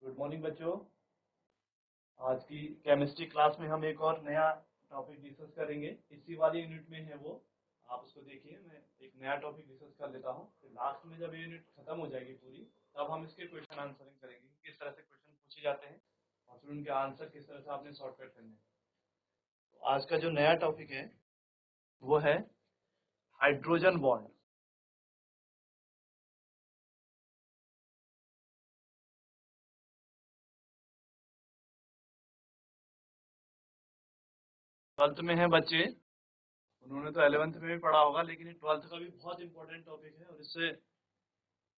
Good morning बच्चों। आज की केमिस्ट्री क्लास में हम एक और नया टॉपिक डिस्कस करेंगे। इसी वाली यूनिट में है वो, आप उसको देखिए। मैं एक नया टॉपिक डिस्कस कर लेता हूँ, फिर लास्ट में जब ये यूनिट खत्म हो जाएगी पूरी, तब हम इसके क्वेश्चन आंसरिंग करेंगे, किस तरह से क्वेश्चन पूछे जाते हैं और फिर उनके आंसर किस तरह से आपने शॉर्टकट करने हैं। तो आज का जो नया टॉपिक है वो है हाइड्रोजन बॉन्ड। ट्वेल्थ में है बच्चे, उन्होंने तो 11th में भी पढ़ा होगा, लेकिन ये ट्वेल्थ का भी बहुत इंपॉर्टेंट टॉपिक है और इससे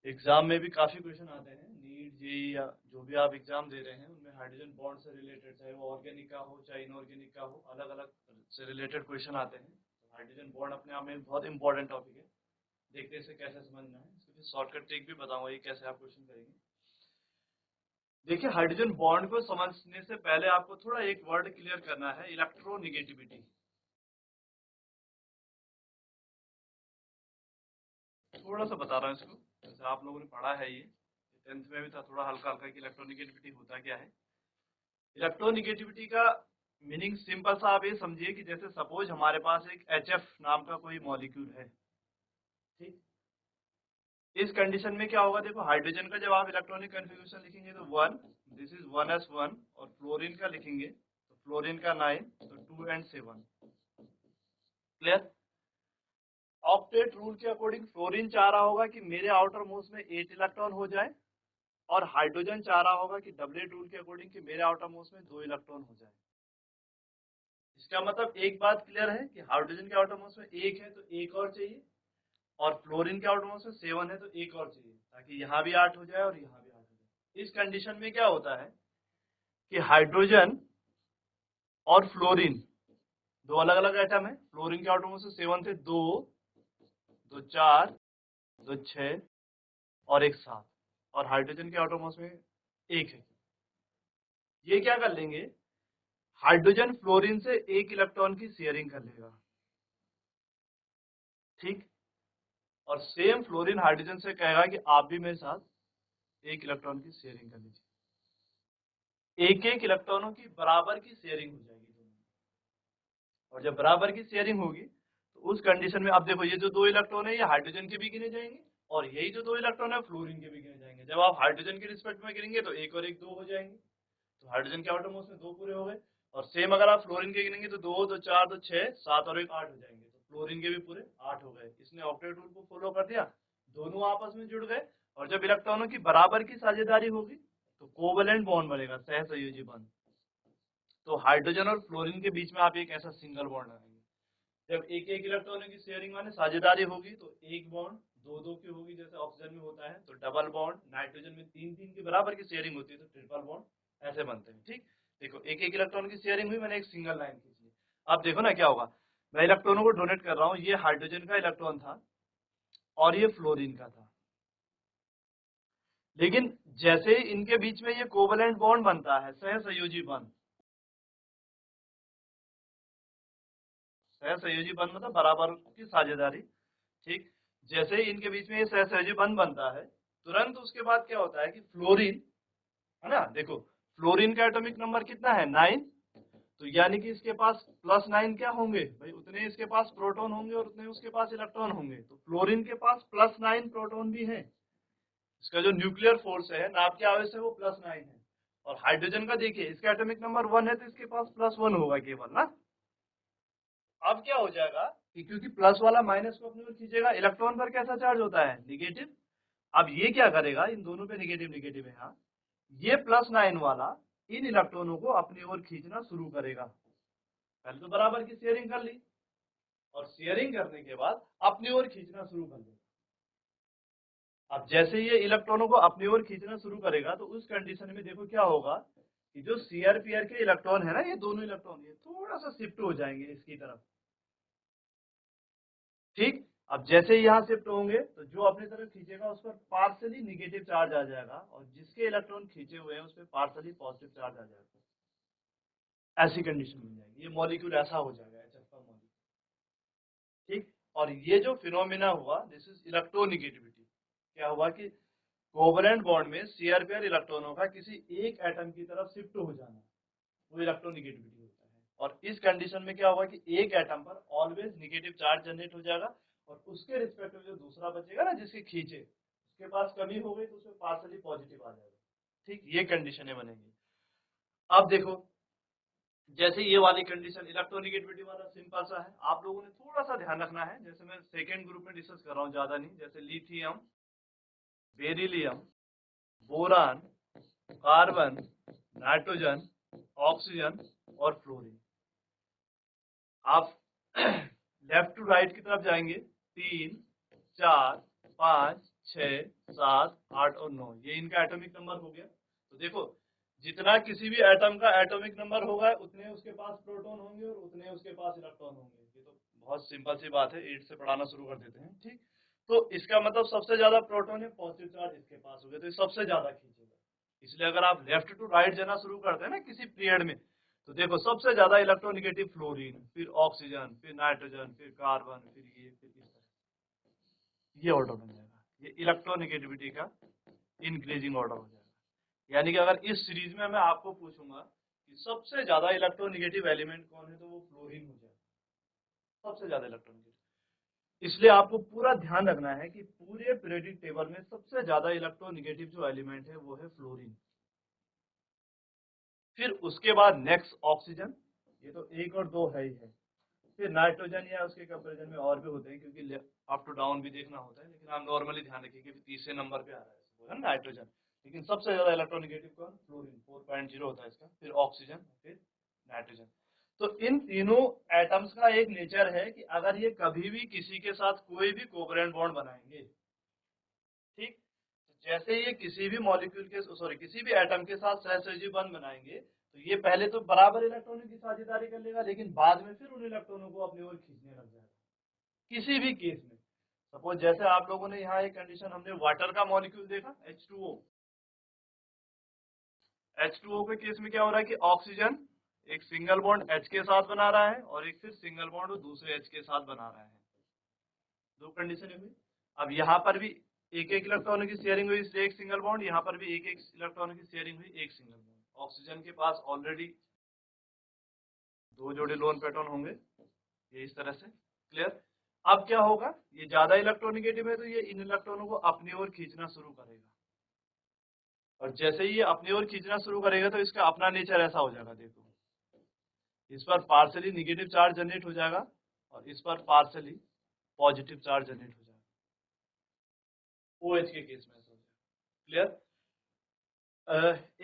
एग्जाम में भी काफी क्वेश्चन आते हैं। नीट जेई या जो भी आप एग्जाम दे रहे हैं उनमें हाइड्रोजन बॉन्ड से रिलेटेड, चाहे वो ऑर्गेनिक का हो चाहे इनऑर्गेनिक का हो, अलग अलग से रिलेटेड क्वेश्चन आते हैं। तो हाइड्रोजन बॉन्ड अपने आप में बहुत इंपॉर्टेंट टॉपिक है। देखते हैं इसे कैसे समझना है, इसके फिर शॉर्टकट ट्रिक भी बताऊंगा ये कैसे आप क्वेश्चन करेंगे। देखिए, हाइड्रोजन बॉन्ड को समझने से पहले आपको थोड़ा एक वर्ड क्लियर करना है, इलेक्ट्रोनिगेटिविटी। थोड़ा सा बता रहा हूँ इसको, जैसे आप लोगों ने पढ़ा है ये 10th में भी था, थोड़ा हल्का हल्का कि इलेक्ट्रोनिगेटिविटी होता क्या है। इलेक्ट्रोनिगेटिविटी का मीनिंग सिंपल सा आप ये समझिए कि जैसे सपोज हमारे पास एक HF नाम का कोई मॉलिक्यूल है, ठीक। इस कंडीशन में क्या होगा, देखो हाइड्रोजन का जब आप इलेक्ट्रॉनिक कन्फिग्रेशन लिखेंगे तो 1, दिस इज 1s1, और फ्लोरीन का लिखेंगे तो फ्लोरीन का 9, तो 2 and 7। क्लियर। ऑक्टेट रूल के अकॉर्डिंग फ्लोरीन चाह रहा होगा कि मेरे आउटर मोस्ट में 8 इलेक्ट्रॉन हो जाए, और हाइड्रोजन चाह रहा होगा कि डबलेट रूल के अकॉर्डिंग कि मेरे आउटर मोस्ट में 2 इलेक्ट्रॉन हो जाए। इसका मतलब एक बात क्लियर है कि हाइड्रोजन के आउटर मोस्ट में 1 है तो एक और चाहिए, और फ्लोरीन के आउटर मोस्ट में 7 है तो एक और चाहिए, ताकि यहाँ भी 8 हो जाए और यहाँ भी 8 हो जाए। इस कंडीशन में क्या होता है कि हाइड्रोजन और फ्लोरीन दो अलग अलग एटम है। फ्लोरीन के आउटर मोस्ट में 7 थे, 2, 2 4, 2 6 और एक 7, और हाइड्रोजन के आउटर मोस्ट में 1 है। ये क्या कर लेंगे, हाइड्रोजन फ्लोरीन से 1 इलेक्ट्रॉन की शेयरिंग कर लेगा, ठीक। और सेम फ्लोरीन हाइड्रोजन से कहेगा कि आप भी मेरे साथ 1 इलेक्ट्रॉन की शेयरिंग कर लीजिए। एक एक इलेक्ट्रॉनों की बराबर की शेयरिंग हो जाएगी दोनों में। और जब बराबर की शेयरिंग होगी तो उस कंडीशन में अब देखो, ये जो 2 इलेक्ट्रॉन है ये हाइड्रोजन के भी गिने जाएंगे, और यही जो 2 इलेक्ट्रॉन है फ्लोरीन के भी गिने जाएंगे। जब आप हाइड्रोजन के रिस्पेक्ट में गिनेंगे तो 1 और 1 2 हो जाएंगे, तो हाइड्रोजन के आउटर मोस्ट में 2 पूरे हो गए। और सेम अगर आप फ्लोरीन के गिनेंगे तो 2 2 4 2 6 7 और 1 8 हो जाएंगे, तो फ्लोरीन के भी पूरे 8 हो गए। इसने ऑक्टेट रूल को फॉलो कर दिया, दोनों आपस में जुड़ गए। और जब इलेक्ट्रॉनों की बराबर की साझेदारी होगी तो कोवलेंट बॉन्ड बनेगा, सहसंयोजी बॉन्ड। तो हाइड्रोजन और फ्लोरीन के बीच में आप एक ऐसा सिंगल बॉन्ड लगाएंगे। जब एक एक इलेक्ट्रॉनों की शेयरिंग माने साझेदारी होगी तो एक बॉन्ड दो दो की होगी, जैसे ऑक्सीजन में होता है, तो डबल बॉन्ड। नाइट्रोजन में 3 3 की बराबर की शेयरिंग होती है तो ट्रिपल बॉन्ड। ऐसे बनते हैं, ठीक। देखो एक एक इलेक्ट्रॉन की शेयरिंग हुई, मैंने एक सिंगल लाइन खींच ली। अब देखो ना क्या होगा, मैं इलेक्ट्रॉनों को डोनेट कर रहा हूँ, ये हाइड्रोजन का इलेक्ट्रॉन था और ये फ्लोरीन का था। लेकिन जैसे ही इनके बीच में ये कोवलेंट बॉन्ड बनता है, सहसंयोजी बॉन्ड, सहसंयोजी बंध मतलब बराबर की साझेदारी, ठीक। जैसे ही इनके बीच में ये सहसंयोजी बंध बनता है, तुरंत उसके बाद क्या होता है कि फ्लोरीन, है ना, देखो फ्लोरीन का एटॉमिक नंबर कितना है, 9। तो यानी कि इसके पास +9 क्या होंगे भाई, उतने इसके पास प्रोटॉन होंगे और उतने उसके पास इलेक्ट्रॉन होंगे। तो फ्लोरीन के पास +9 प्रोटॉन भी है। इसका जो न्यूक्लियर फोर्स है, नाभ के आवेश है, वो +9 है। और हाइड्रोजन का देखिए, इसका एटॉमिक नंबर 1 है तो इसके पास +1 होगा केवल ना। अब क्या हो जाएगा कि क्योंकि प्लस वाला माइनस को अपनी ओर खींचेगा, इलेक्ट्रॉन पर कैसा चार्ज होता है, निगेटिव। अब ये क्या करेगा, इन दोनों पे निगेटिव निगेटिव है यहाँ, ये +9 वाला इन इलेक्ट्रॉनों को अपनी ओर खींचना शुरू करेगा। पहले तो बराबर की शेयरिंग कर ली, और शेयरिंग करने के बाद अपनी ओर खींचना शुरू कर देगा। अब जैसे ये इलेक्ट्रॉनों को अपनी ओर खींचना शुरू करेगा तो उस कंडीशन में देखो क्या होगा कि जो सीआर पीआर के इलेक्ट्रॉन है ना, ये दोनों इलेक्ट्रॉन ये थोड़ा सा शिफ्ट हो जाएंगे इसकी तरफ, ठीक। अब जैसे ही यहाँ शिफ्ट होंगे तो जो अपनी तरफ खींचेगा उस पर पार्सली निगेटिव चार्ज आ जाएगा, और जिसके इलेक्ट्रॉन खींचे हुए हैं उस पर पार्सली पॉजिटिव चार्ज आ जाएगा। ऐसी कंडीशन बन जाएगी, ये मॉलिक्यूल ऐसा हो जाएगा, HF का मॉलिक्यूल, ठीक। और ये जो फिनोमिना हुआ, दिस इज इलेक्ट्रोनिगेटिविटी। क्या हुआ कि कोवलेंट बॉन्ड में शेयर पेयर इलेक्ट्रॉनों का किसी एक एटम की तरफ शिफ्ट हो जाना, वो इलेक्ट्रोनिगेटिविटी होता है। और इस कंडीशन में क्या होगा कि एक एटम पर ऑलवेज नेगेटिव चार्ज जनरेट हो जाएगा और उसके रिस्पेक्ट में जो दूसरा बचेगा ना जिसकी खींचे, उसके पास कमी हो गई तो उसमें पार्सली पॉजिटिव आ जाएगा। ठीक, ये कंडीशनें बनेंगी। अब देखो, जैसे ये वाली कंडीशन इलेक्ट्रोनिगेटिविटी वाला सिंपल सा है, आप लोगों ने थोड़ा सा ध्यान रखना है, जैसे मैं सेकेंड ग्रुप में डिस्कस कर रहा हूँ, ज्यादा नहीं, जैसे lithium, beryllium, boron, carbon, nitrogen, oxygen और फ्लोरीन। आप लेफ्ट टू राइट की तरफ जाएंगे, 3, 4, 5, 6, 7, 8 और 9, ये इनका एटॉमिक नंबर हो गया। तो देखो, जितना किसी भी एटम का एटॉमिक नंबर होगा उतने उसके पास प्रोटॉन होंगे और उतने उसके पास इलेक्ट्रॉन होंगे। ये तो बहुत सिंपल सी बात है, 8 से पढ़ाना शुरू कर देते हैं। ठीक, तो इसका मतलब सबसे ज्यादा प्रोटॉन है, पॉजिटिव चार्ज इसके पास हो गया, तो ये सबसे ज्यादा खींचेगा। इसलिए अगर आप लेफ्ट टू राइट जाना शुरू करते हैं ना किसी पीरियड में, तो देखो सबसे ज्यादा इलेक्ट्रोनिगेटिव फ्लोरीन, फिर ऑक्सीजन, फिर नाइट्रोजन, फिर कार्बन, फिर ये, फिर इस तरह ये ऑर्डर बन जाएगा। ये इलेक्ट्रोनिगेटिविटी का इंक्रीजिंग ऑर्डर हो जाएगा। यानी कि अगर इस सीरीज में मैं आपको पूछूंगा कि सबसे ज्यादा इलेक्ट्रोनिगेटिव एलिमेंट कौन है, तो वो फ्लोरीन हो जाएगा, सबसे ज्यादा इलेक्ट्रोनिगेटिव। इसलिए आपको पूरा ध्यान रखना है कि पूरे पीरियोडिक टेबल में सबसे ज्यादा इलेक्ट्रोनिगेटिव जो एलिमेंट है वो है फ्लोरीन। फिर उसके बाद नेक्स्ट ऑक्सीजन, ये तो 1 और 2 है ही है। फिर नाइट्रोजन या उसके कंपैरिजन में और भी होते हैं, क्योंकि अप टू डाउन भी देखना होता है, लेकिन आप नॉर्मली ध्यान रखिए कि तीसरे नंबर पे आ रहा है, वो है नाइट्रोजन। लेकिन सबसे ज्यादा इलेक्ट्रोनिगेटिव कौन, फ्लोरीन, 4.0 होता है इसका, फिर ऑक्सीजन, फिर नाइट्रोजन। तो इन तीनों एटम्स का एक नेचर है कि अगर ये कभी भी किसी के साथ कोई भी कोवलेंट बॉन्ड बनाएंगे, ठीक, जैसे ये किसी भी मॉलिक्यूल के सॉरी किसी भी एटम के साथ सहसहयोजी बंध बनाएंगे, तो ये पहले तो बराबर इलेक्ट्रॉनों की साझेदारी कर लेगा, लेकिन बाद में फिर उन इलेक्ट्रॉनों को अपनी ओर खींचने लग जाएगा। किसी भी केस में, सपोज जैसे आप लोगों ने यहाँ एक कंडीशन, हमने वाटर का मॉलिक्यूल देखा H2O। H2O के केस में क्या हो रहा है कि ऑक्सीजन एक सिंगल बॉन्ड H के साथ बना रहा है और एक फिर सिंगल बॉन्ड वो दूसरे H के साथ बना रहा है। दो कंडीशन हुई। अब यहाँ पर भी एक एक इलेक्ट्रॉनों की शेयरिंग हुई, इसलिए एक सिंगल बॉन्ड, यहाँ पर भी एक एक इलेक्ट्रॉनों की शेयरिंग हुई, एक सिंगल बॉन्ड। ऑक्सीजन के पास ऑलरेडी 2 जोड़े लोन प्रोटॉन होंगे, ये इस तरह से क्लियर। अब क्या होगा, ये ज्यादा इलेक्ट्रोनिगेटिव है तो ये इन इलेक्ट्रॉनों को अपनी ओर खींचना शुरू करेगा, और जैसे ही ये अपनी ओर खींचना शुरू करेगा तो इसका अपना नेचर ऐसा हो जाएगा। देखो, इस पर पार्सली निगेटिव चार्ज जनरेट हो जाएगा और इस पर पार्सली पॉजिटिव चार्ज जनरेट हो जाएगा। OH के केस में ऐसा हो जाएगा। क्लियर।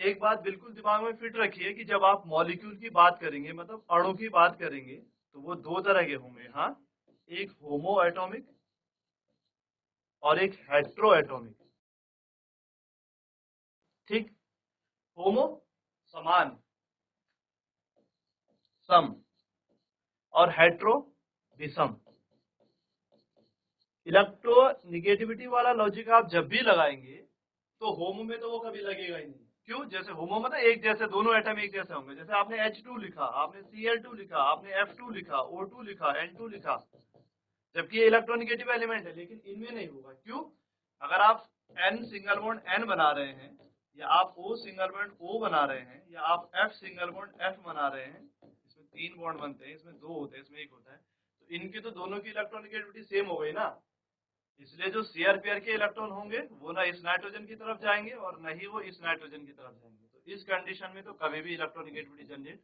एक बात बिल्कुल दिमाग में फिट रखिए कि जब आप मॉलिक्यूल की बात करेंगे, मतलब अणु की बात करेंगे, तो वो दो तरह के होंगे। हाँ, एक होमो एटॉमिक और एक हेट्रो एटॉमिक। ठीक, होमो समान, सम, और हेट्रो विषम। इलेक्ट्रोनिगेटिविटी वाला लॉजिक आप जब भी लगाएंगे तो होमो में तो वो कभी लगेगा ही नहीं। क्यों, जैसे होमो मतलब एक जैसे, दोनों एटम एक जैसे होंगे। जैसे आपने H2 लिखा, आपने Cl2 लिखा, आपने F2 लिखा, O2 लिखा, N2 लिखा, जबकि ये इलेक्ट्रोनिगेटिव एलिमेंट है, लेकिन इनमें नहीं होगा। क्यों, अगर आप N सिंगल बॉन्ड N बना रहे हैं, या आप O सिंगल बॉन्ड O बना रहे हैं, या आप F सिंगल बॉन्ड F बना रहे हैं, इसमें 3 बॉन्ड बनते हैं, इसमें 2 होते हैं, इसमें 1 होता है, तो इनकी तो दोनों की इलेक्ट्रोनिगेटिविटी सेम हो गई ना। इसलिए जो शेयर पेयर के इलेक्ट्रॉन होंगे वो ना इस नाइट्रोजन की तरफ जाएंगे और न ही वो इस नाइट्रोजन की तरफ जाएंगे। तो इस कंडीशन में तो कभी भी इलेक्ट्रोनिगेटिविटी जनरेट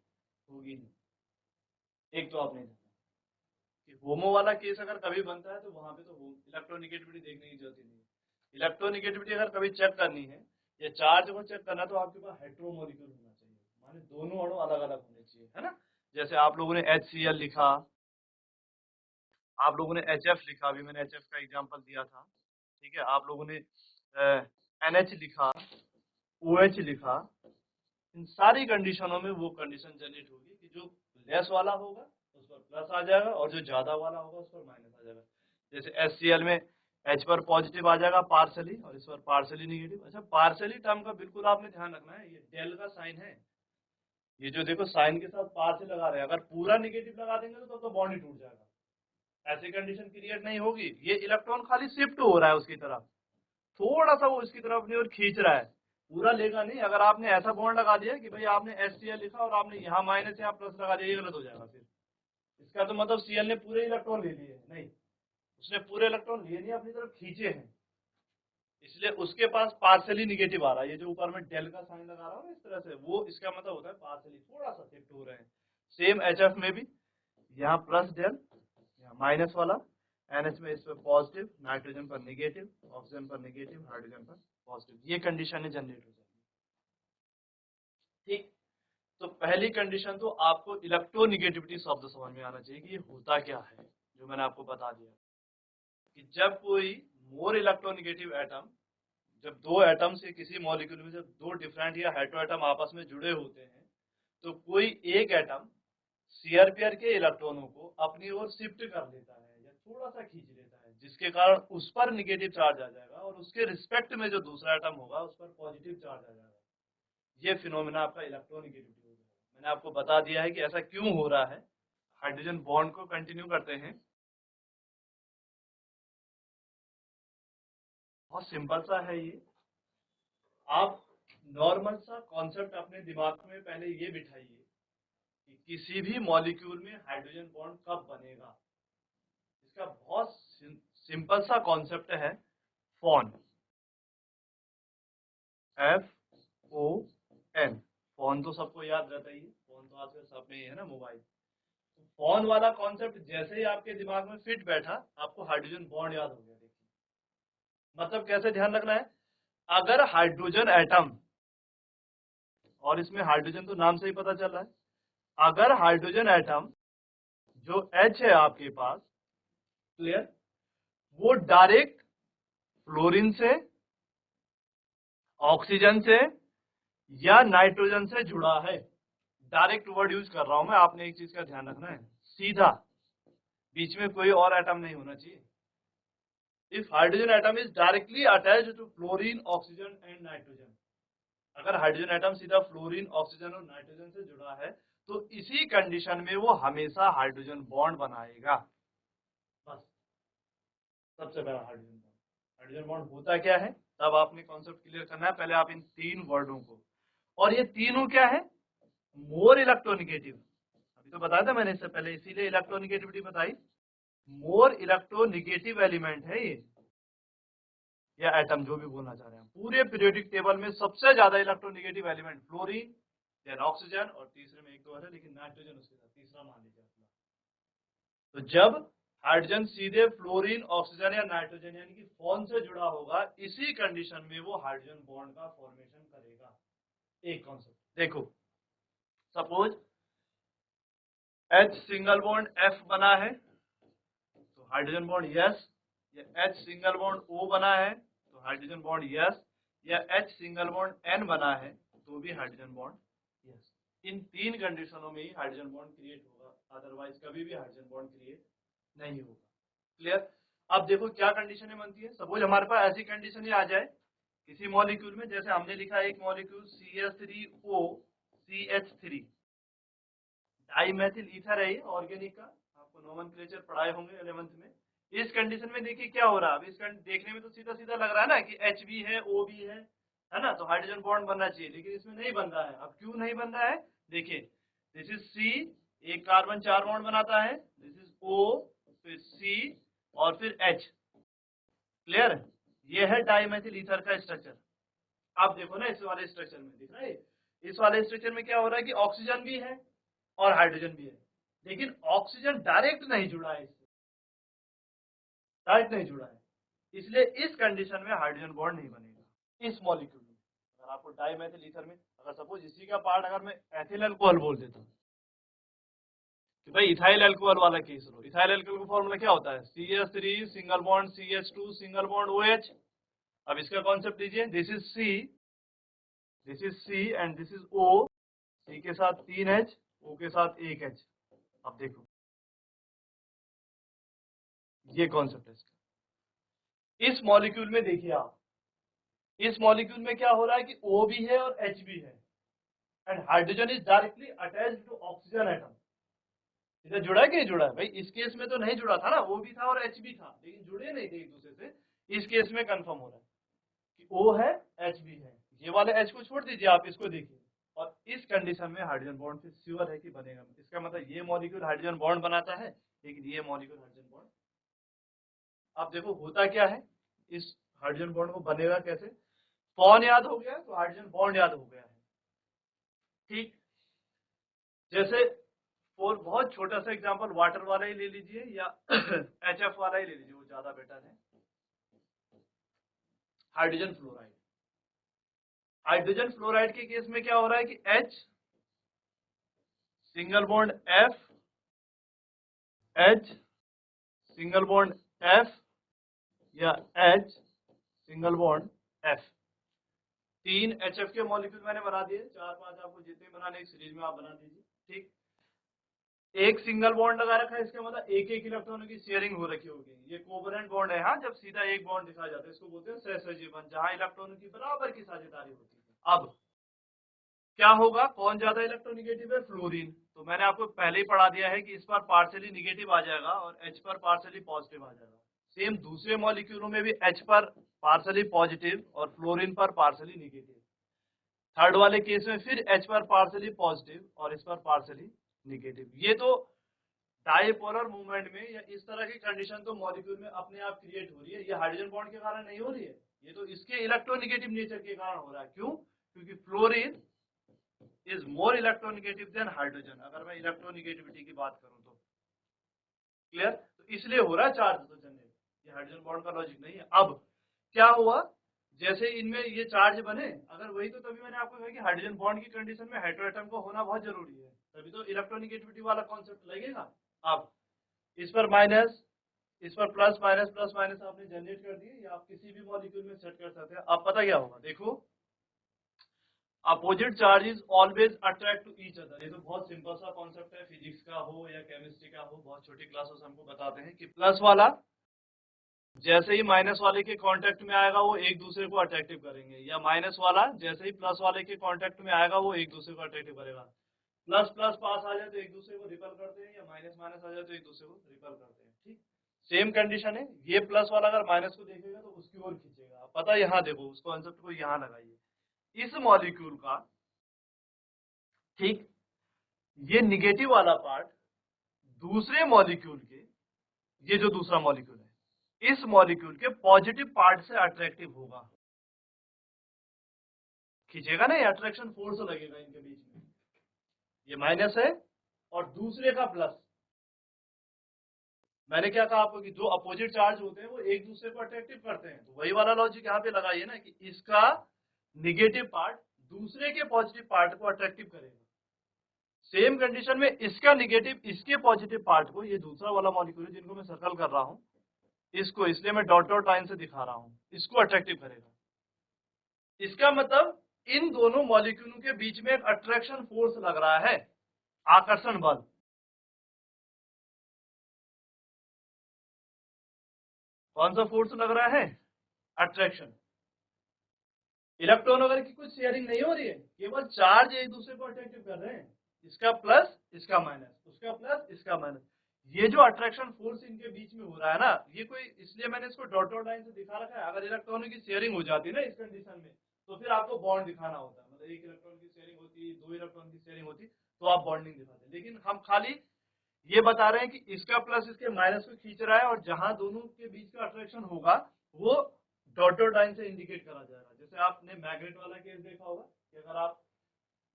होगी नहीं। एक तो आपने कि होमो वाला केस अगर कभी बनता है तो वहां पे तो इलेक्ट्रोनिगेटिविटी देखने की जरूरत ही नहीं है। इलेक्ट्रोनिगेटिविटी अगर कभी चेक करनी है या चार्ज को चेक करना, तो आपके पास हेट्रो मॉलिक्यूल होना चाहिए, माने दोनों अणु अलग अलग होने चाहिए, है ना। जैसे आप लोगों ने HCl लिखा, आप लोगों ने HF लिखा, अभी मैंने HF का एग्जांपल दिया था, ठीक है। आप लोगों ने NH लिखा, OH लिखा, इन सारी कंडीशनों में वो कंडीशन जनरेट होगी कि जो लेस वाला होगा उस पर प्लस आ जाएगा और जो ज्यादा वाला होगा उस पर माइनस आ जाएगा। जैसे HCl में H पर पॉजिटिव आ जाएगा पार्सली और इस पर पार्सली निगेटिव। अच्छा, पार्सली टर्म का बिल्कुल आपने ध्यान रखना है, ये डेल का साइन है। ये जो देखो साइन के साथ पार्सली लगा रहे हैं, अगर पूरा निगेटिव लगा देंगे तो तब तो बॉन्ड ही टूट जाएगा, ऐसी कंडीशन क्रिएट नहीं होगी। ये इलेक्ट्रॉन खाली शिफ्ट हो रहा है उसकी तरफ, थोड़ा सा वो इसकी तरफ अपनी ओर खींच रहा है, पूरा लेगा नहीं। अगर आपने ऐसा बॉन्ड लगा दिया कि भाई आपने HCl लिखा और आपने यहाँ माइनस यहाँ प्लस लगा दिया, ये गलत हो जाएगा। फिर इसका तो मतलब Cl ने पूरे इलेक्ट्रॉन ले लिए, नहीं, उसने पूरे इलेक्ट्रॉन लिए नहीं, अपनी तरफ खींचे हैं, इसलिए उसके पास पार्शियली निगेटिव आ रहा है। ये जो ऊपर में डेल का साइन लगा रहा हूँ इस तरह से, वो इसका मतलब होता है पार्शियली थोड़ा सा शिफ्ट हो रहे हैं। सेम HF में भी यहाँ प्लस डेल, यहाँ माइनस वाला, NH में इस पर पॉजिटिव, नाइट्रोजन पर निगेटिव, ऑक्सीजन पर निगेटिव, हाइड्रोजन पर पॉजिटिव, ये कंडीशन जनरेट हो जाती है। ठीक, तो पहली कंडीशन तो आपको इलेक्ट्रोनिगेटिविटी शब्द समझ में आना चाहिए कि ये होता क्या है, जो मैंने आपको बता दिया कि जब कोई मोर इलेक्ट्रोनिगेटिव एटम, जब दो एटम से किसी मॉलिक्यूल में जब दो डिफरेंट या हेटेरो एटम आपस में जुड़े होते हैं, तो कोई एक एटम शेयर पेयर के इलेक्ट्रॉनों को अपनी ओर शिफ्ट कर लेता है या थोड़ा सा खींच लेता है, जिसके कारण उस पर निगेटिव चार्ज आ जाएगा और उसके रिस्पेक्ट में जो दूसरा एटम होगा उस पर पॉजिटिव चार्ज आ जाएगा। ये फिनोमेना आपका इलेक्ट्रोनिगेटिविटी हो जाएगा। मैंने आपको बता दिया है कि ऐसा क्यों हो रहा है। हाइड्रोजन बॉन्ड को कंटिन्यू करते हैं। बहुत सिंपल सा है ये। आप नॉर्मल सा कॉन्सेप्ट अपने दिमाग में पहले ये बिठाइए कि किसी भी मॉलिक्यूल में हाइड्रोजन बॉन्ड कब बनेगा। इसका बहुत सिंपल सा कॉन्सेप्ट है, फॉन, FON। फोन तो सबको याद रहता ही है, फोन तो आजकल सब में ही है ना, मोबाइल। तो फोन वाला कॉन्सेप्ट जैसे ही आपके दिमाग में फिट बैठा, आपको हाइड्रोजन बॉन्ड याद हो गया। देखिए मतलब कैसे ध्यान रखना है, अगर हाइड्रोजन एटम, और इसमें हाइड्रोजन तो नाम से ही पता चल रहा है, अगर हाइड्रोजन एटम जो H है आपके पास, क्लियर, वो डायरेक्ट फ्लोरीन से, ऑक्सीजन से या नाइट्रोजन से जुड़ा है, डायरेक्ट वर्ड यूज कर रहा हूं मैं, आपने एक चीज का ध्यान रखना है, सीधा, बीच में कोई और एटम नहीं होना चाहिए। If hydrogen atom is directly attached to fluorine, oxygen and nitrogen, अगर हाइड्रोजन एटम सीधा फ्लोरीन, ऑक्सीजन और नाइट्रोजन से जुड़ा है, तो इसी कंडीशन में वो हमेशा हाइड्रोजन बॉन्ड बनाएगा। बस, सबसे पहला हाइड्रोजन बॉन्ड। हाइड्रोजन बॉन्ड होता क्या है, तब आपने कॉन्सेप्ट क्लियर करना है। पहले आप इन तीन वर्डों को, और ये तीनों क्या है, मोर इलेक्ट्रोनिगेटिव, अभी तो बताया था मैंने इससे पहले, इसीलिए इलेक्ट्रोनिगेटिविटी बताई। मोर इलेक्ट्रोनिगेटिव एलिमेंट है ये, या एटम, जो भी बोलना चाह रहे हैं। पूरे पीरियोडिक टेबल में सबसे ज्यादा electronegative element fluorine, then oxygen, और तीसरे में एक दो है लेकिन नाइट्रोजन उसके साथ तीसरा मान लीजिए अपना। तो जब हाइड्रोजन सीधे फ्लोरीन, ऑक्सीजन या नाइट्रोजन यानी कि फोन से जुड़ा होगा, इसी कंडीशन में वो हाइड्रोजन बॉन्ड का फॉर्मेशन करेगा। एक कॉन्सेप्ट देखो, suppose H single bond F बना है तो हाइड्रोजन बॉन्ड यस, या H सिंगल बॉन्ड O बना है तो हाइड्रोजन बॉन्ड यस, या H सिंगल बॉन्ड N बना है तो भी हाइड्रोजन बॉन्ड यस। इन तीन कंडीशनों में ही हाइड्रोजन बॉन्ड क्रिएट होगा, अदरवाइज कभी भी हाइड्रोजन बॉन्ड क्रिएट नहीं होगा। क्लियर। अब देखो क्या कंडीशनें बनती है। सपोज हमारे पास ऐसी कंडीशन आ जाए किसी मॉलिक्यूल में, जैसे हमने लिखा एक molecule CH3O CH3, dimethyl ether है ये, ऑर्गेनिक का, आपको नोमेनक्लेचर पढ़ाए होंगे 11th में। इस कंडीशन में देखिए क्या हो रहा है। अब इस देखने में तो सीधा सीधा लग रहा है ना कि H भी है, O भी है ना, तो हाइड्रोजन बॉन्ड बनना चाहिए, लेकिन इसमें नहीं बन रहा है। अब क्यों नहीं बन रहा है, देखिए, दिस इज C, एक कार्बन 4 बॉन्ड बनाता है, दिस इज O, फिर C और फिर H। क्लियर, ये है डाइमेथिल ईथर का स्ट्रक्चर। अब देखो ना, इस वाले स्ट्रक्चर में दिख रहा है, इस वाले स्ट्रक्चर में क्या हो रहा है कि ऑक्सीजन भी है और हाइड्रोजन भी है, लेकिन ऑक्सीजन डायरेक्ट नहीं जुड़ा है इससे, डायरेक्ट नहीं जुड़ा है, इसलिए इस कंडीशन में हाइड्रोजन बॉन्ड नहीं बनेगा इस मॉलिक्यूल में। अगर आपको डाइमेथिल ईथर में, अगर सपोज इसी का पार्ट अगर मैं एथिल अल्कोहल बोल देता हूँ कि भाई इथाइल अल्कोहल वाला केस लो, इथाइल अल्कोहल का फॉर्मूला क्या होता है, CH3 single bond CH2 single bond OH। अब इसका कॉन्सेप्ट लीजिए, this is C and this is O, C के साथ 3H, O के साथ 1H। अब देखो ये कॉन्सेप्ट है इसका। इस मॉलिक्यूल में देखिए आप, इस मॉलिक्यूल में क्या हो रहा है कि O भी है और H भी है, and hydrogen is directly attached to oxygen atom. इधर जुड़ा है कि नहीं जुड़ा है भाई, इस केस में तो नहीं जुड़ा था ना, O भी था और H भी था, लेकिन जुड़े नहीं थे एक दूसरे से, इस केस में कंफर्म हो रहा है। कि O है, H भी है, ये वाले H को छोड़ दीजिए, आप इसको देखिए, और इस कंडीशन में हाइड्रोजन बॉन्ड फिर श्योर है कि बनेगा। इसका मतलब ये मॉलिक्यूल हाइड्रोजन बॉन्ड बनाता है, लेकिन ये मॉलिक्यूल हाइड्रोजन बॉन्ड, आप देखो होता क्या है, इस हाइड्रोजन बॉन्ड को बनेगा कैसे, कौन याद हो गया तो हाइड्रोजन बॉन्ड याद हो गया है। ठीक, जैसे और बहुत छोटा सा एग्जांपल वाटर वाला ही ले लीजिए या HF वाला ही ले लीजिए, वो ज्यादा बेटर है। हाइड्रोजन फ्लोराइड, हाइड्रोजन फ्लोराइड के केस में क्या हो रहा है कि H single bond F, H single bond F या H single bond F, 3 HF के मॉलिक्यूल मैंने बना दिए, 4-5 आपको जितने बनाने एक सीरीज में आप बना दीजिए। ठीक, एक सिंगल बॉन्ड लगा रखा है, इसका मतलब एक एक इलेक्ट्रॉनों की शेयरिंग हो रखी होगी, ये कोवलेंट बॉन्ड है। हाँ, जब सीधा एक बॉन्ड दिखाया जाता है इसको बोलते हैं सहसंयोजी बॉन्ड, जहां इलेक्ट्रॉनों की बराबर की साझेदारी होती है। अब क्या होगा, कौन ज्यादा इलेक्ट्रोनिगेटिव है, फ्लोरीन। तो मैंने आपको पहले ही पढ़ा दिया है कि इस पर पार्शियली निगेटिव आ जाएगा और H पर पार्शियली पॉजिटिव आ जाएगा। सेम दूसरे मॉलिक्यूलों में भी H पर पार्शियली पॉजिटिव और फ्लोरीन पर पार्शियली निगेटिव। थर्ड वाले केस में फिर H पर पार्शियली पॉजिटिव और इस पर पार्शियली निगेटिव। ये तो डाइपोलर मूवमेंट में या इस तरह की कंडीशन तो मॉलिक्यूल में अपने आप क्रिएट हो रही है, ये हाइड्रोजन बॉन्ड के कारण नहीं हो रही है, ये तो इसके इलेक्ट्रोनिगेटिव नेचर के कारण हो रहा है। क्यों? क्योंकि fluorine is more electronegative than hydrogen, अगर मैं इलेक्ट्रोनिगेटिविटी की बात करूं तो। क्लियर? तो इसलिए हो रहा है चार्ज तो जनरेट, ये हाइड्रोजन बॉन्ड का लॉजिक नहीं है। अब क्या हुआ, जैसे इनमें ये चार्ज बने, अगर वही तो तभी मैंने आपको कहा कि हाइड्रोजन बॉन्ड की कंडीशन में हेटेरोएटम को होना बहुत जरूरी है, तभी तो इलेक्ट्रोनिगेटिविटी वाला कॉन्सेप्ट लगेगा। अब इस पर माइनस, इस पर प्लस माइनस प्लस माइनस आपने जनरेट कर दिए, या आप किसी भी मॉलिक्यूल में सेट कर सकते हैं। अब पता क्या होगा, देखो, opposite charges always attract to each other. ये तो बहुत सिंपल सा कॉन्सेप्ट है, फिजिक्स का हो या केमिस्ट्री का हो, बहुत छोटी क्लासों से हमको बताते हैं कि प्लस वाला जैसे ही माइनस वाले के कांटेक्ट में आएगा वो एक दूसरे को अट्रैक्टिव करेंगे, या माइनस वाला जैसे ही प्लस वाले के कांटेक्ट में आएगा वो एक दूसरे को अट्रैक्टिव करेगा। प्लस प्लस पास आ जाए तो एक दूसरे को रिपेल करते हैं, या माइनस माइनस आ जाए तो एक दूसरे को रिपेल करते हैं। ठीक, सेम कंडीशन है, ये प्लस वाला अगर माइनस को देखेगा तो उसकी ओर खींचेगा। पता, यहाँ देखो, उस कॉन्सेप्ट को यहाँ लगाइए, इस मॉलिक्यूल का, ठीक, ये निगेटिव वाला पार्ट दूसरे मॉलिक्यूल के, ये जो दूसरा मॉलिक्यूल है इस मॉलिक्यूल के पॉजिटिव पार्ट से अट्रैक्टिव होगा, खींचेगा ना, ये अट्रैक्शन फोर्स लगेगा इनके बीच में। ये माइनस है और दूसरे का प्लस। मैंने क्या कहा आपको कि जो अपोजिट चार्ज होते हैं वो एक दूसरे को अट्रैक्टिव करते हैं, तो वही वाला लॉजिक यहाँ पे लगाइए ना कि इसका निगेटिव पार्ट दूसरे के पॉजिटिव पार्ट को अट्रैक्टिव करेगा। सेम कंडीशन में इसका निगेटिव इसके पॉजिटिव पार्ट को, ये दूसरा वाला मॉलिक्यूल है जिनको मैं सर्कल कर रहा हूं, इसको, इसलिए मैं डॉट डॉट लाइन से दिखा रहा हूं, इसको अट्रैक्टिव करेगा। इसका मतलब इन दोनों मॉलिक्यूलों के बीच में एक अट्रैक्शन फोर्स लग रहा है, आकर्षण बल। कौन सा फोर्स लग रहा है? अट्रैक्शन। इलेक्ट्रॉन वगैरह की कुछ शेयरिंग नहीं हो रही है, केवल चार्ज एक दूसरे को अट्रैक्टिव कर रहे हैं, इसका प्लस इसका माइनस, उसका प्लस इसका माइनस। ये जो अट्रैक्शन फोर्स इनके बीच में हो रहा है ना, ये कोई, इसलिए मैंने इसको डॉट डॉट लाइन से दिखा रखा है। अगर इलेक्ट्रॉनों की शेयरिंग हो जाती है ना इस कंडीशन में, तो फिर आपको बॉन्ड दिखाना होता है, मतलब एक इलेक्ट्रॉन की शेयरिंग होती, 2 इलेक्ट्रॉन की शेयरिंग होती, तो आप बॉन्डिंग दिखाते हैं। लेकिन हम खाली ये बता रहे हैं कि इसका प्लस इसके माइनस को खींच रहा है, और जहां दोनों के बीच का अट्रैक्शन होगा वो डॉट डॉट लाइन से इंडिकेट करा जाएगा। जैसे आपने मैग्नेट वाला केस देखा होगा कि अगर आप,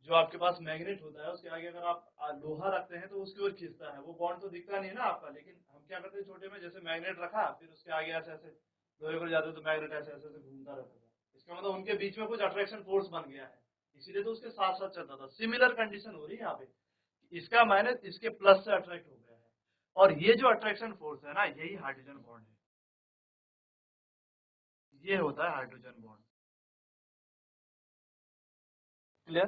जो आपके पास मैग्नेट होता है उसके आगे अगर आप लोहा रखते हैं तो उसकी ओर खींचता है, वो बॉन्ड तो दिखता नहीं है ना आपका, लेकिन हम क्या करते हैं छोटे में, जैसे मैग्नेट रखा फिर उसके आगे ऐसे ऐसे लोहे को जाते तो मैग्नेट ऐसे ऐसे घूमता रहता था, इसका मतलब उनके बीच में कुछ अट्रैक्शन फोर्स बन गया है, इसीलिए तो उसके साथ साथ चलता था। सिमिलर कंडीशन हो रही है यहाँ पे, इसका माइनस इसके प्लस से अट्रैक्ट हो गया है, और ये जो अट्रैक्शन फोर्स है ना, यही हाइड्रोजन बॉन्ड है, ये होता है हाइड्रोजन बॉन्ड। क्लियर?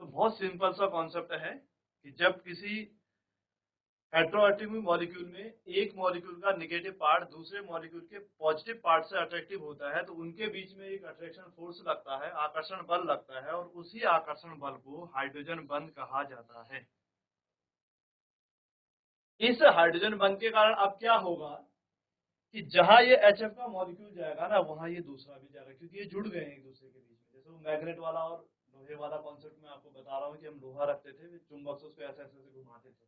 तो बहुत सिंपल सा कॉन्सेप्ट है कि जब किसी हेटेरोएटॉमिक मॉलिक्यूल में एक मॉलिक्यूल का नेगेटिव पार्ट दूसरे मॉलिक्यूल के पॉजिटिव पार्ट से अट्रैक्टिव होता है, तो उनके बीच में एक अट्रैक्शन फोर्स लगता है, आकर्षण बल लगता है, और उसी आकर्षण बल को हाइड्रोजन बंध कहा जाता है। इस हाइड्रोजन बंध के कारण अब क्या होगा, कि जहां ये HF का मॉलिक्यूल जाएगा ना वहां ये दूसरा भी जाएगा, क्योंकि ये जुड़ गए हैं एक दूसरे के बीच में। जैसे वो मैग्नेट वाला और लोहे वाला कॉन्सेप्ट में आपको बता रहा हूँ कि हम लोहा रखते थे, चुंबक से उसको ऐसे ऐसे घुमाते थे,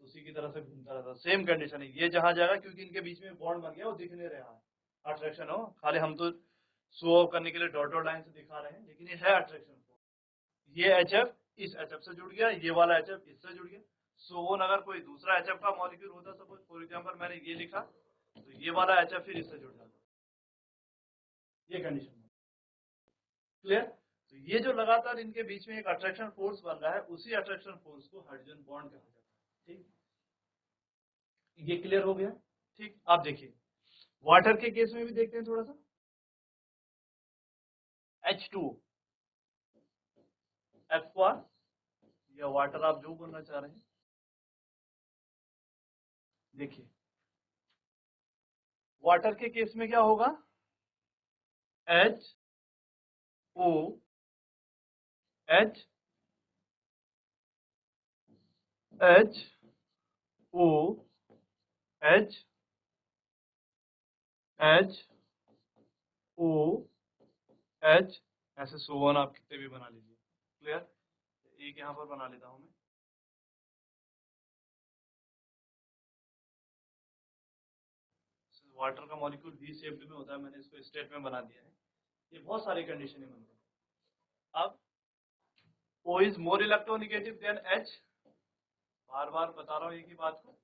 तो उसी की तरह से घूमता रहता। सेम कंडीशन है, ये जहां जाएगा क्योंकि इनके बीच में बॉन्ड बन गया, वो दिख नहीं रहा है, अट्रैक्शन हो, खाली हम तो शो ऑफ करने के लिए डॉट डॉट लाइन से दिखा रहे हैं, लेकिन ये है अट्रैक्शन फोर्स। ये HF इस HF से जुड़ गया, ये वाला HF इससे जुड़ गया। सो अगर कोई दूसरा HF का मॉलिक्यूल होता, सपोज फॉर एग्जांपल मैंने ये लिखा, तो ये वाला HF फिर इससे जुड़ जाता, ये कंडीशन। क्लियर? तो ये जो लगातार इनके बीच में एक अट्रैक्शन फोर्स बन रहा है, उसी अट्रैक्शन फोर्स को हाइड्रोजन बॉन्ड कहा जाता है। ठीक, ये क्लियर हो गया? ठीक, आप देखिए वाटर के केस में भी देखते हैं थोड़ा सा। H2O, एक्वा या वाटर, आप जो बोलना चाह रहे हैं। देखिए वाटर के केस में क्या होगा, HO H HO H HO H, ऐसे सोवन आप कितने भी बना लीजिए। क्लियर? एक यहां पर बना लेता हूं मैं। वाटर का मॉलिक्यूल वी शेप्ड में होता है, मैंने इसको स्टेट में बना दिया है। ये बहुत सारी कंडीशनें बनती है। अब O is more electronegative than H, बार बार बता रहा हूँ एक ही बात को।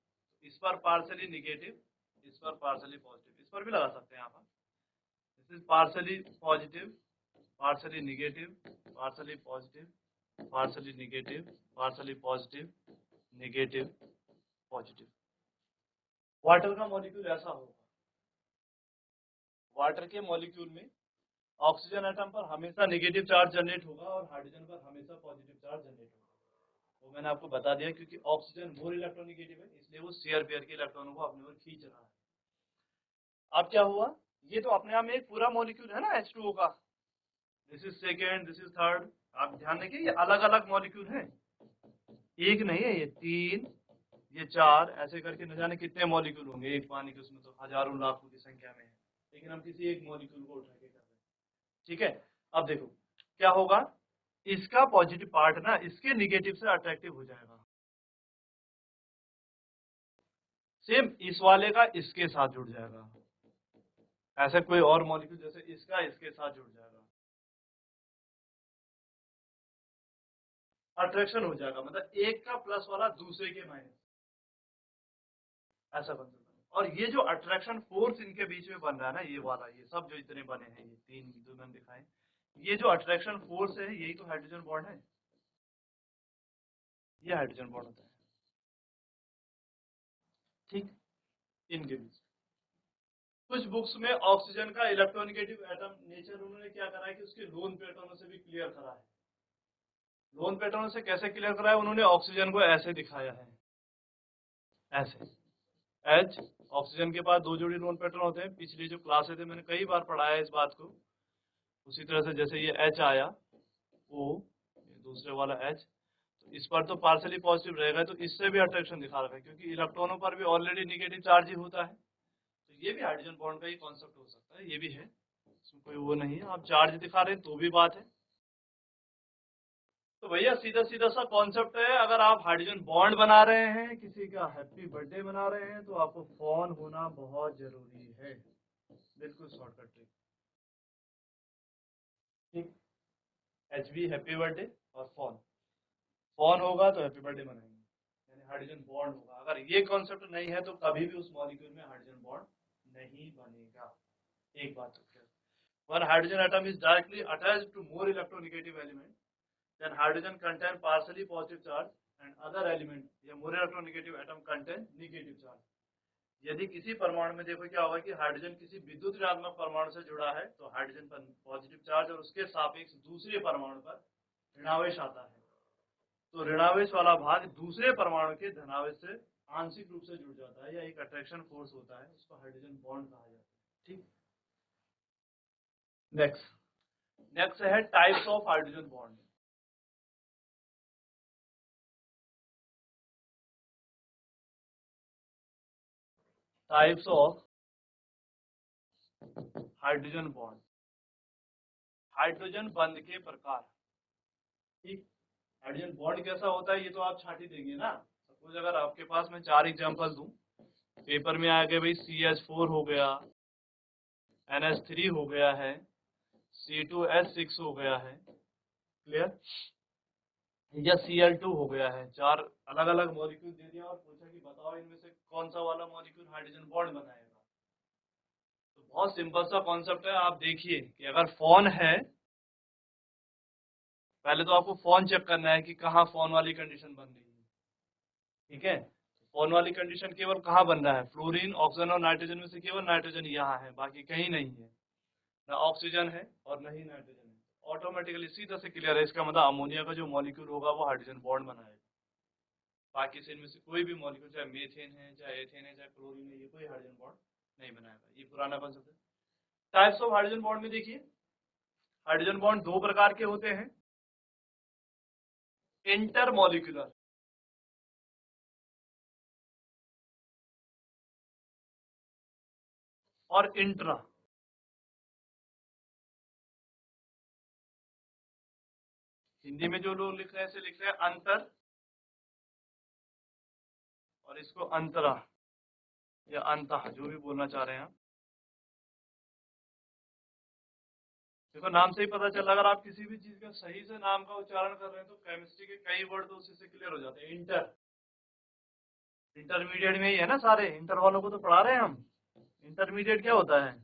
इस पर पार्शली निगेटिव, इस पर पार्शली पॉजिटिव, इस पर भी लगा सकते हैं आप। This is partially positive, partially negative, partially positive, partially negative, partially positive, negative, positive. Water का मॉलिक्यूल ऐसा होगा, वाटर के मॉलिक्यूल में ऑक्सीजन एटम पर हमेशा नेगेटिव चार्ज जनरेट होगा और हाइड्रोजन पर हमेशा पॉजिटिव चार्ज जनरेट होगा। वो मैंने आपको बता दिया, क्योंकि ऑक्सीजन मोर इलेक्ट्रोनेगेटिव है, इसलिए वो शेयर पेयर के इलेक्ट्रॉनों को अपनी ओर खींच रहा है। अब क्या हुआ, ये तो अपने आप में एक पूरा मॉलिक्यूल है ना H2O का, this is second, this is third. आप ध्यान रखिए ये अलग अलग मॉलिक्यूल हैं, एक नहीं है, ये 3, ये 4, ऐसे करके न जाने कितने मॉलिक्यूल होंगे एक पानी के, उसमें तो हजारों लाखों की संख्या में है, लेकिन हम किसी एक मॉलिक्यूल को उठा के कर रहे हैं। ठीक है, अब देखो क्या होगा, इसका पॉजिटिव पार्ट ना इसके निगेटिव से अट्रैक्टिव हो जाएगा, सेम इस वाले का इसके साथ जुड़ जाएगा, ऐसे कोई और मॉलिक्यूल जैसे इसका इसके साथ जुड़ जाएगा, अट्रैक्शन हो जाएगा, मतलब एक का प्लस वाला दूसरे के माइनस, ऐसा बन सकता है। और ये जो अट्रैक्शन फोर्स इनके बीच में बन रहा है ना, ये वाला, ये सब जो इतने बने हैं, ये 3 जो मैंने दिखाए, ये जो अट्रैक्शन फोर्स है यही तो हाइड्रोजन बॉन्ड है, ये हाइड्रोजन बॉन्ड होता है। ठीक, इनके बीच कुछ बुक्स में ऑक्सीजन का इलेक्ट्रोनेगेटिव एटम नेचर उन्होंने क्या करा है कि उसके लोन पैटर्नों से भी क्लियर करा है। लोन पैटर्नों से कैसे क्लियर करा है, उन्होंने ऑक्सीजन को ऐसे दिखाया है, ऐसे H, ऑक्सीजन के पास 2 जोड़ी लोन पैटर्न होते हैं, पिछली जो क्लासेस थे मैंने कई बार पढ़ाया है इस बात को। उसी तरह से जैसे ये H आया, O, ये दूसरे वाला H, तो इस पर तो पार्शली पॉजिटिव रहेगा, तो इससे भी अट्रैक्शन दिखा रखा है, क्योंकि इलेक्ट्रॉनों पर भी ऑलरेडी निगेटिव चार्ज ही होता है, तो ये भी हाइड्रोजन बॉन्ड का ही कॉन्सेप्ट हो सकता है, ये भी है, इसमें कोई वो नहीं है। आप चार्ज दिखा रहे हैं तो भी बात है। तो भैया सीधा सीधा सा कॉन्सेप्ट है, अगर आप हाइड्रोजन बॉन्ड बना रहे हैं, किसी का हैप्पी बर्थडे मना रहे हैं, तो आपको फोन होना बहुत जरूरी है, बिल्कुल शॉर्टकट ट्रिक। ठीक, HB हैप्पी बर्थडे और फोन, फोन होगा तो हैप्पी बर्थडे मनाएंगे, यानी हाइड्रोजन बॉन्ड होगा। अगर ये कॉन्सेप्ट नहीं है तो कभी भी उस मॉलिक्यूल में हाइड्रोजन बॉन्ड नहीं बनेगा। एक बात तो clear, one hydrogen atom is directly attached to more electronegative element, then hydrogen contain partially positive charge and other element या more electronegative atom contain negative charge। यदि किसी परमाणु में देखो क्या होगा कि हाइड्रोजन किसी विद्युत ऋणात्मक परमाणु से जुड़ा है, तो हाइड्रोजन पर पॉजिटिव चार्ज और उसके सापेक्ष दूसरे परमाणु पर ऋणावेश आता है, तो ऋणावेश वाला भाग दूसरे परमाणु के धनावेश से आंशिक रूप से जुड़ जाता है, या एक अट्रैक्शन फोर्स होता है, उसको हाइड्रोजन बॉन्ड कहा जाता है। ठीक, नेक्स्ट है types of hydrogen bond. Types of hydrogen bond, hydrogen बंध के प्रकार। ठीक, हाइड्रोजन बॉन्ड कैसा होता है ये तो आप छांटी देंगे ना। सपोज अगर आपके पास मैं 4 एग्जांपल दूं, पेपर में आ गया भाई CH4 हो गया, NH3 हो गया है, C2H6 हो गया है, क्लियर, या Cl2 हो गया है। 4 अलग अलग मॉलिक्यूल दे दिया और पूछा कि बताओ इनमें से कौन सा वाला मॉलिक्यूल हाइड्रोजन बॉन्ड बनाएगा। तो बहुत सिंपल सा कॉन्सेप्ट है। आप देखिए कि अगर फोन है, पहले तो आपको फोन चेक करना है कि कहाँ फोन वाली कंडीशन बन रही है। ठीक है, फोन वाली कंडीशन केवल कहाँ बन रहा है, फ्लोरीन, ऑक्सीजन और नाइट्रोजन में से केवल नाइट्रोजन यहाँ है, बाकी कहीं नहीं है, ना ऑक्सीजन है और न ही नाइट्रोजन है। ऑटोमेटिकली सीधा से क्लियर है, इसका मतलब अमोनिया का जो मॉलिक्यूल होगा वो हाइड्रोजन बॉन्ड बनाएगा। बाकी से इनमें से कोई भी मॉलिक्यूल, चाहे मीथेन है, चाहे एथेन है, चाहे क्लोरीन है, ये कोई हाइड्रोजन बॉन्ड नहीं बनाएगा। ये पुराना कॉन्सेप्ट है। टाइप्स ऑफ हाइड्रोजन बॉन्ड में देखिए, हाइड्रोजन बॉन्ड 2 प्रकार के होते हैं, इंटरमॉलिक्यूलर और इंट्रा। हिंदी में जो लोग लिख रहे हैं इसे लिख रहे हैं अंतर, और इसको अंतरा या अंतः, जो भी बोलना चाह रहे हैं आप। देखो नाम से ही पता चला, अगर आप किसी भी चीज का सही से नाम का उच्चारण कर रहे हैं तो केमिस्ट्री के कई वर्ड तो उसी से क्लियर हो जाते हैं। इंटर, इंटरमीडिएट में ही है ना सारे, इंटर वालों को तो पढ़ा रहे हैं हम। इंटरमीडिएट क्या होता है,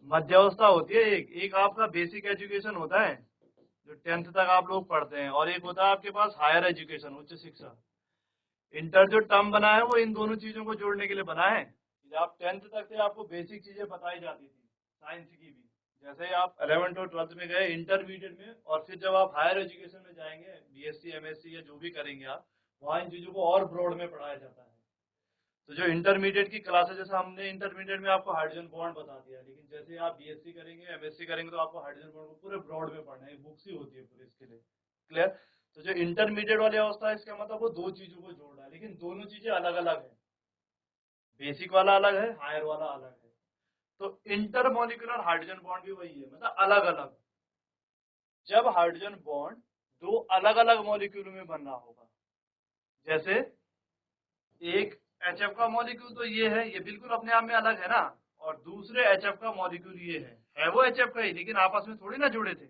मध्यावस्था होती है। एक आपका बेसिक एजुकेशन होता है जो 10th तक आप लोग पढ़ते हैं, और एक होता है आपके पास हायर एजुकेशन, उच्च शिक्षा। इंटर जो टर्म बना है वो इन दोनों चीजों को जोड़ने के लिए बना है। जब आप 10th तक थे आपको बेसिक चीजें बताई जाती थी, साइंस की भी। जैसे आप 11th और 12th में गए इंटरमीडिएट में, और फिर जब आप हायर एजुकेशन में जाएंगे, BSc MSc या जो भी करेंगे आप, वहाँ इन चीजों को और ब्रॉड में पढ़ाया जाता है। तो जो इंटरमीडिएट की क्लासेस, जैसे हमने इंटरमीडिएट में आपको हाइड्रोजन बॉन्ड बता दिया, लेकिन जैसे आप BSc करेंगे, MSc करेंगे, तो आपको हाइड्रोजन बॉन्ड को पूरे ब्रॉड में पढ़ना है, बुक्स ही होती है पूरे इसके लिए, क्लियर। तो जो इंटरमीडिएट वाली अवस्था है, इसका मतलब वो 2 चीजों को जोड़ रहा है, लेकिन दोनों चीजें अलग अलग है। बेसिक वाला अलग है, हायर वाला अलग है। तो इंटरमॉलिक्यूलर हाइड्रोजन बॉन्ड भी वही है, मतलब अलग अलग। जब हाइड्रोजन बॉन्ड 2 अलग अलग मॉलिक्यूल में बन रहा होगा, जैसे एक HF का मॉलिक्यूल तो ये है, ये बिल्कुल अपने आप में अलग है ना, और दूसरे HF का मॉलिक्यूल ये है वो HF का ही, लेकिन आपस में थोड़ी ना जुड़े थे।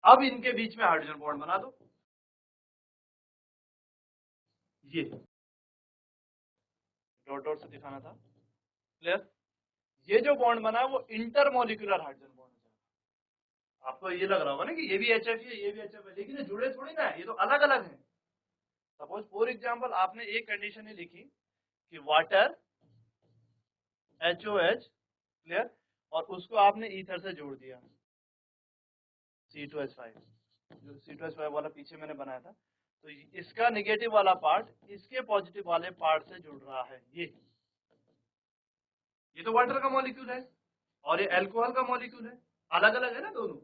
अब इनके बीच में हाइड्रोजन बॉन्ड बना दो, ये डॉट डॉट से दिखाना था, क्लियर। ये जो बॉन्ड बना है वो इंटरमॉलिक्यूलर हाइड्रोजन बॉन्ड है। आपको ये लग रहा होगा ना कि ये भी HF है, ये भी HF है, लेकिन ये जुड़े थोड़ी ना है, ये तो अलग अलग है। सपोज फॉर एग्जांपल आपने एक कंडीशन ही लिखी कि वाटर HOH, क्लियर, और उसको आपने ईथर से जोड़ दिया, C2H5, जो C2H5 वाला पीछे मैंने बनाया था। तो इसका नेगेटिव वाला पार्ट इसके पॉजिटिव वाले पार्ट से जुड़ रहा है। ये तो वाटर का मॉलिक्यूल है और ये अल्कोहल का मॉलिक्यूल है, अलग अलग है ना दोनों।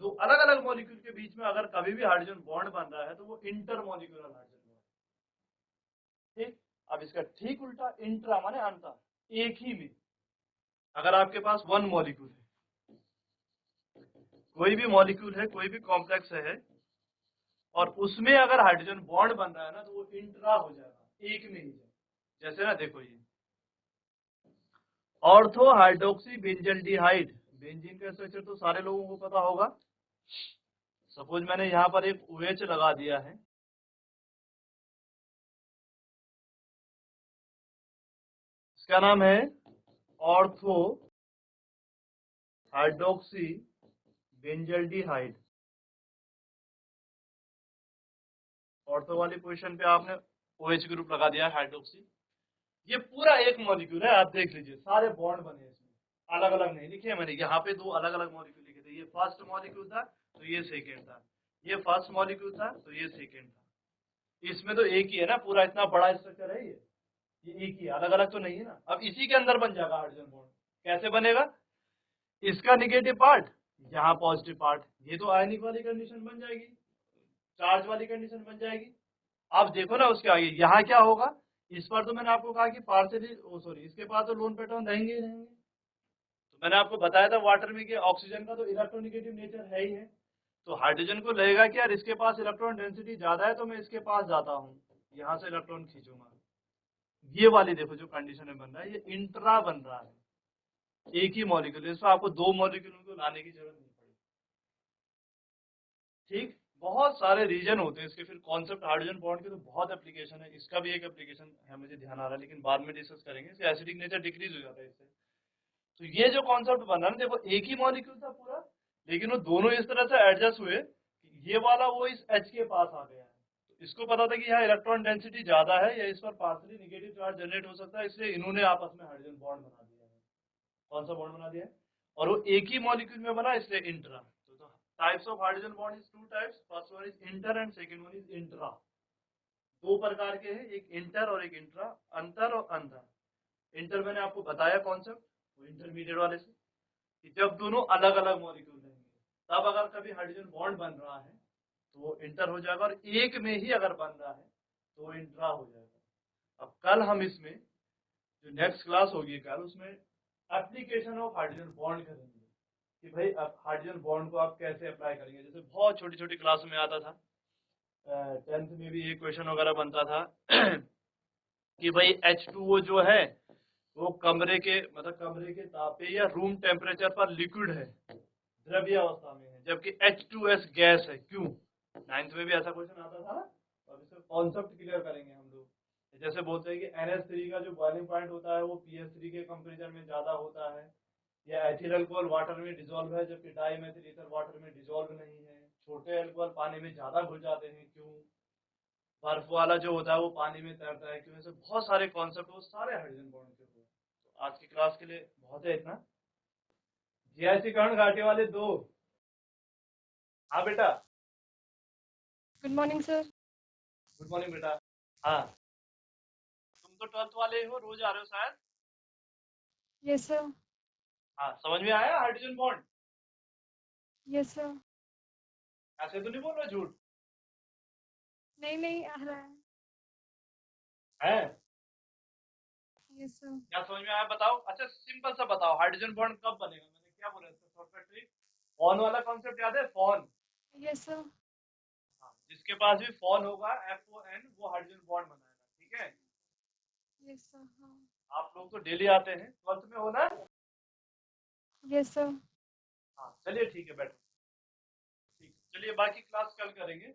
दो अलग अलग मॉलिक्यूल के बीच में अगर कभी भी हाइड्रोजन बॉन्ड बन रहा है तो वो इंटरमॉलिक्यूलर हाइड्रोजन बॉन्ड। ठीक, अब इसका ठीक उल्टा, इंट्रा माने अंतर, एक ही में। अगर आपके पास 1 मॉलिक्यूल है, कोई भी मॉलिक्यूल है, कोई भी कॉम्प्लेक्स है, और उसमें अगर हाइड्रोजन बॉन्ड बन रहा है ना, तो वो इंट्रा हो जाएगा, एक में ही जाएगा। जैसे ना देखो ये ऑर्थो हाइड्रोक्सी बेंजल्डिहाइड, बेंजीन का स्ट्रक्चर तो सारे लोगों को पता होगा। सपोज मैंने यहाँ पर एक OH लगा दिया है, इसका नाम है ऑर्थो हाइड्रोक्सी बेंजल्डिहाइड। ऑर्थो वाली पोजीशन पे आपने OH ग्रुप लगा दिया है, हाइड्रोक्सी। ये पूरा एक मॉलिक्यूल है, आप देख लीजिए सारे बॉन्ड बने इसमें, अलग अलग नहीं लिखे मैंने। यहाँ पे 2 अलग अलग मॉलिक्यूल लिखे थे, ये फर्स्ट मॉलिक्यूल था तो ये सेकेंड था, ये फर्स्ट मॉलिक्यूल था तो ये सेकेंड था। इसमें तो एक ही है ना, पूरा इतना बड़ा स्ट्रक्चर है ये एक ही है, अलग अलग तो नहीं है ना। अब इसी के अंदर बन जाएगा हाइड्रोजन बॉन्ड। कैसे बनेगा, इसका निगेटिव पार्ट, यहाँ पॉजिटिव पार्ट, ये तो आयनिक वाली कंडीशन बन जाएगी, चार्ज वाली कंडीशन बन जाएगी। अब देखो ना उसके आगे यहाँ क्या होगा, इस बार तो मैंने आपको कहा कि पार्शियली इसके पास तो लोन पेट्रोन रहेंगे ही रहेंगे। तो मैंने आपको बताया था वाटर में कि ऑक्सीजन का तो इलेक्ट्रोनेगेटिव नेचर है ही है, तो हाइड्रोजन को लगेगा कि यार इसके पास इलेक्ट्रॉन डेंसिटी ज्यादा है तो मैं इसके पास जाता हूँ, यहाँ से इलेक्ट्रॉन खींचूंगा। ये वाली देखो जो कंडीशन में बन रहा है, ये इंट्रा बन रहा है, एक ही मॉलिक्यूल, इसमें आपको दो मॉलिक्यूल को लाने की जरूरत नहीं पड़ेगी। ठीक, बहुत सारे रीजन होते हैं इसके, फिर कॉन्सेप्ट हाइड्रोजन बॉन्ड के तो बहुत एप्लीकेशन है, इसका भी एक एप्लीकेशन है मुझे ध्यान आ रहा है, लेकिन बाद में डिस्कस करेंगे। इसका एसिडिक नेचर डिक्रीज हो जाता है इससे। तो ये जो कॉन्सेप्ट बना ना, देखो एक ही मॉलिक्यूल था पूरा, लेकिन वो दोनों इस तरह से एडजस्ट हुए कि ये वाला वो इस H के पास आ गया है। तो इसको पता था कि यहाँ इलेक्ट्रॉन डेंसिटी ज्यादा है या इस पर पार्शियली नेगेटिव चार्ज जनरेट हो सकता है, इसलिए इन्होंने आपस में हाइड्रोजन बॉन्ड बना दिया है। कौन सा बॉन्ड बना दिया है? और वो एक ही मॉलिक्यूल में बना, इसलिए इंट्रा। तो types of hydrogen bond is two types, first one is inter and second one is intra. दो प्रकार के हैं, एक इंटर और एक इंट्रा, अंतर और अंतर। इंटर मैंने आपको बताया कॉन्सेप्ट, वो इंटरमीडिएट वाले से, कि जब दोनों अलग अलग मॉलिक्यूल रहेंगे तब अगर कभी हाइड्रोजन बॉन्ड बन रहा है तो वो इंटर हो जाएगा, और एक में ही अगर बन रहा है तो वो इंट्रा हो जाएगा। अब कल हम इसमें जो नेक्स्ट क्लास होगी कल, उसमें एप्लीकेशन ऑफ हाइड्रोजन बॉन्ड करेंगे कि भाई अब हाइड्रोजन बॉन्ड को आप कैसे अप्लाई करेंगे। जैसे बहुत छोटी छोटी क्लासों में आता था, 10th में भी एक क्वेश्चन वगैरह बनता था कि भाई H2O जो है वो कमरे के मतलब कमरे के ताप पे या रूम टेम्परेचर पर लिक्विड है, द्रव्य अवस्था में है, जबकि H2S गैस है, क्यों? 9th में भी ऐसा क्वेश्चन आता था ना। अब इसका कॉन्सेप्ट क्लियर करेंगे हम लोग। जैसे बोलते हैं कि NH3 का जो बॉइलिंग पॉइंट होता है वो PS3 के कंपेरिजन में ज्यादा होता है, या एथिल अल्कोहल वाटर में डिजोल्व है जबकि डाइमेथिल ईथर वाटर में डिजोल्व नहीं है, छोटे अल्कोहल पानी में ज्यादा घुल जाते हैं, क्यों? बर्फ वाला जो होता है वो पानी में तैरता है, क्यों? ऐसे बहुत सारे कॉन्सेप्ट, वो सारे हाइड्रोजन बॉन्ड के हुए। तो आज की क्लास के लिए बहुत है इतना। जीआईसी कर्ण घाटी वाले दो। हाँ बेटा। Good morning sir. Good morning बेटा। हाँ, तुम तो 12th वाले ही हो, रोज आ रहे हो शायद। Yes sir. हाँ, समझ में आया हाइड्रोजन बॉन्ड? Yes sir. ऐसे तो नहीं बोल रहे झूठ? नहीं नहीं आ रहा है। है? Yes sir. क्या समझ में आया बताओ। अच्छा सिंपल सा बताओ, हाइड्रोजन बॉन्ड कब बनेगा? मैंने क्या बोला इसका शॉर्टकट ट्रिक? फॉन वाला कॉन्सेप्ट याद है? फॉन। Yes sir. हाँ, जिसके पास भी फॉन होगा FON, वो हाइड्रोजन बॉन्ड बनाएगा, ठीक है? Yes sir. हाँ। आप लोग तो डेली आते हैं, 12th में हो ना? Yes sir. हाँ चलिए ठीक है, बैठो। ठीक, चलिए बाकी क्लास कल करेंगे।